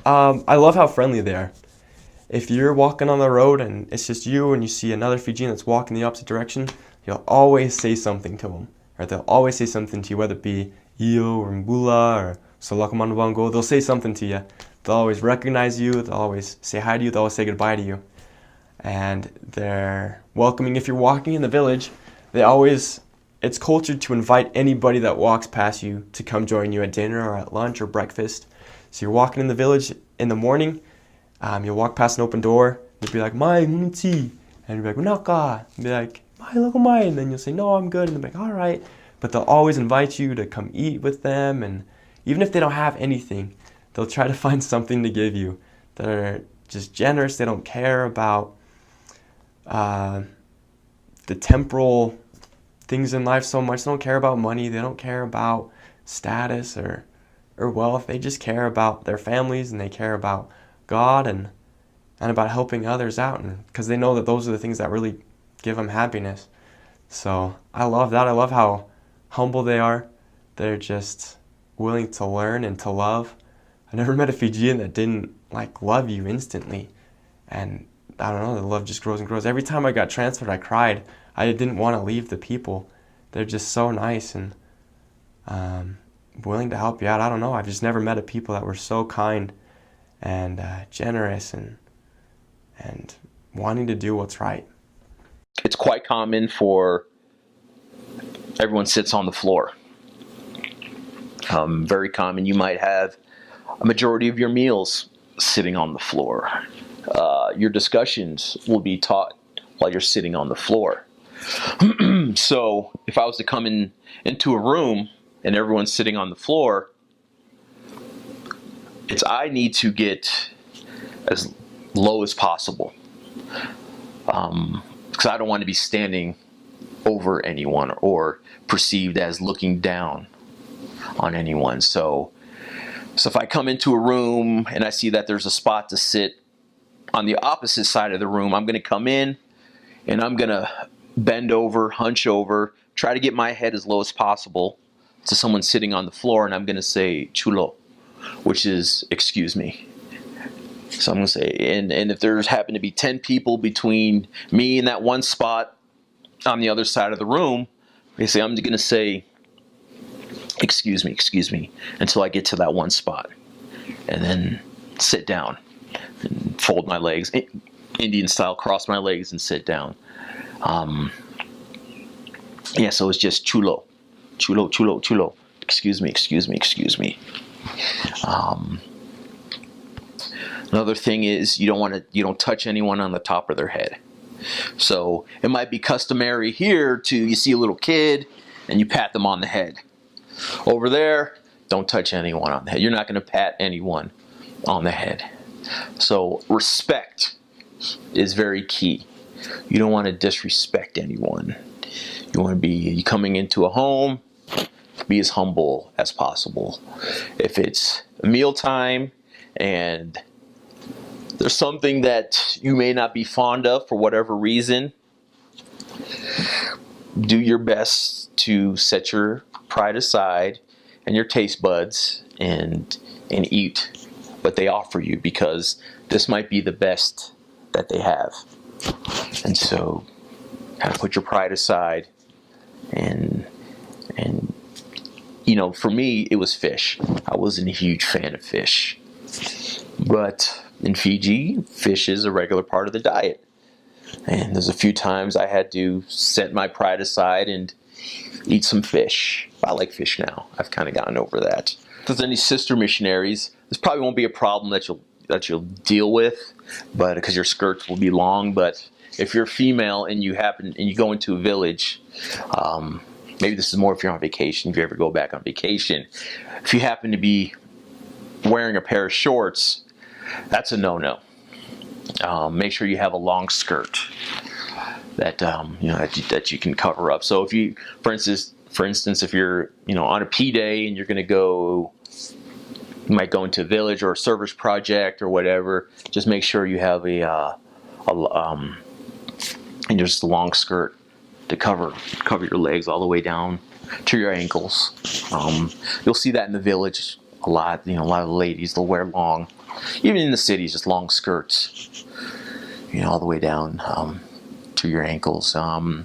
I love how friendly they are. If you're walking on the road and it's just you and you see another Fijian that's walking the opposite direction, you'll always say something to them. Or they'll always say something to you, whether it be iyo or mbula or salakamanwango. They'll say something to you. They'll always recognize you. They'll always say hi to you. They'll always say goodbye to you. And they're welcoming. If you're walking in the village, it's culture to invite anybody that walks past you to come join you at dinner or at lunch or breakfast. So you're walking in the village in the morning, you'll walk past an open door, you'll be like, "Mai, munti," and you'll be like, "Unaka," and be like, "Mai, look mai," and then you'll say, "No, I'm good," and they'll be like, "All right," but they'll always invite you to come eat with them, and even if they don't have anything, they'll try to find something to give you. They're just generous. They don't care about the temporal things in life so much. They don't care about money. They don't care about status or wealth. They just care about their families, and they care about God and about helping others out, and because they know that those are the things that really give them happiness. So I love that. I love how humble they are. They're just willing to learn and to love. I never met a Fijian that didn't like love you instantly, and I don't know, the love just grows and grows. Every time I got transferred, I cried. I didn't want to leave the people. They're just so nice and willing to help you out. I don't know. I've just never met a people that were so kind and generous and wanting to do what's right. It's quite common for everyone sits on the floor. Very common. You might have a majority of your meals sitting on the floor. Your discussions will be taught while you're sitting on the floor. So if I was to come into a room and everyone's sitting on the floor, I need to get as low as possible, because I don't want to be standing over anyone or perceived as looking down on anyone. So if I come into a room and I see that there's a spot to sit on the opposite side of the room, I'm going to come in and I'm going to bend over, hunch over, try to get my head as low as possible to someone sitting on the floor, and I'm going to say chulo, which is excuse me. So I'm going to say, and if there's happen to be 10 people between me and that one spot on the other side of the room, basically I'm going to say excuse me, until I get to that one spot, and then sit down and fold my legs, Indian style, cross my legs and sit down. So it's just chulo, excuse me. Another thing is you don't touch anyone on the top of their head. So it might be customary here you see a little kid and you pat them on the head. Over there, don't touch anyone on the head. You're not going to pat anyone on the head. So respect is very key. You don't want to disrespect anyone. You want to be coming into a home, be as humble as possible. If it's mealtime and there's something that you may not be fond of for whatever reason, do your best to set your pride aside and your taste buds and eat what they offer you, because this might be the best that they have. And so kind of put your pride aside and for me it was fish. I wasn't a huge fan of fish, but in Fiji, fish is a regular part of the diet. And there's a few times I had to set my pride aside and eat some fish. I like fish now. I've kind of gotten over that. If there's any sister missionaries, this probably won't be a problem that you'll deal with, but because your skirts will be long. But if you're female and you go into a village, maybe this is more if you're on vacation, if you ever go back on vacation, if you happen to be wearing a pair of shorts, that's a no-no. Make sure you have a long skirt that that you can cover up. So if you, for instance, if you're on a P day and you're going to go, you might go into a village or a service project or whatever, just make sure you have and just a long skirt to cover your legs all the way down to your ankles. You'll see that in the village a lot. A lot of ladies, they'll wear long, even in the cities, just long skirts, all the way down to your ankles.